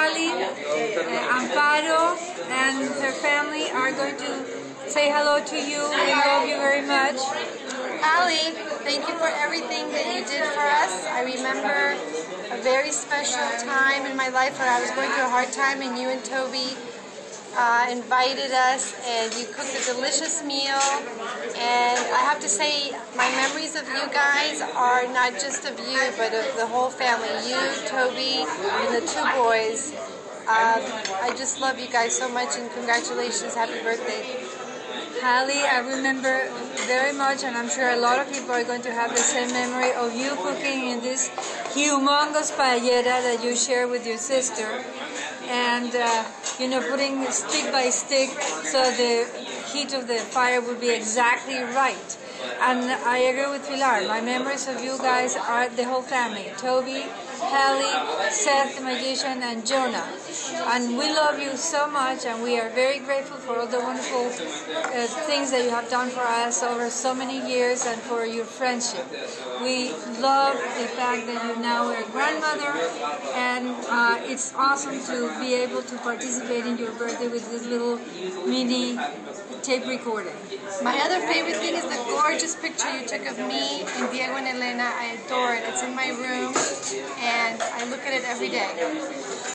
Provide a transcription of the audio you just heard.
Ali, Amparo, and her family are going to say hello to you. We love you very much. Ali, thank you for everything that you did for us. I remember a very special time in my life when I was going through a hard time, and you and Toby invited us, and you cooked a delicious meal. And I have to say, my memories of you guys are not just of you, but of the whole family. You, Toby, and the two boys. I just love you guys so much, and congratulations. Happy birthday. Hallie, I remember very much, and I'm sure a lot of people are going to have the same memory of you cooking in this humongous paellera that you share with your sister, and putting stick by stick so the heat of the fire would be exactly right. And I agree with Pilar. My memories of you guys are the whole family: Toby, Hallie, Seth the magician, and Jonah. And we love you so much, and we are very grateful for all the wonderful things that you have done for us over so many years, and for your friendship. We love the fact that you now are a grandmother, and it's awesome to be able to participate in your birthday with this little mini tape recording. My other favorite thing is the gorgeous picture you took of me and Diego and Elena. I adore it. It's in my room, and I look at it every day.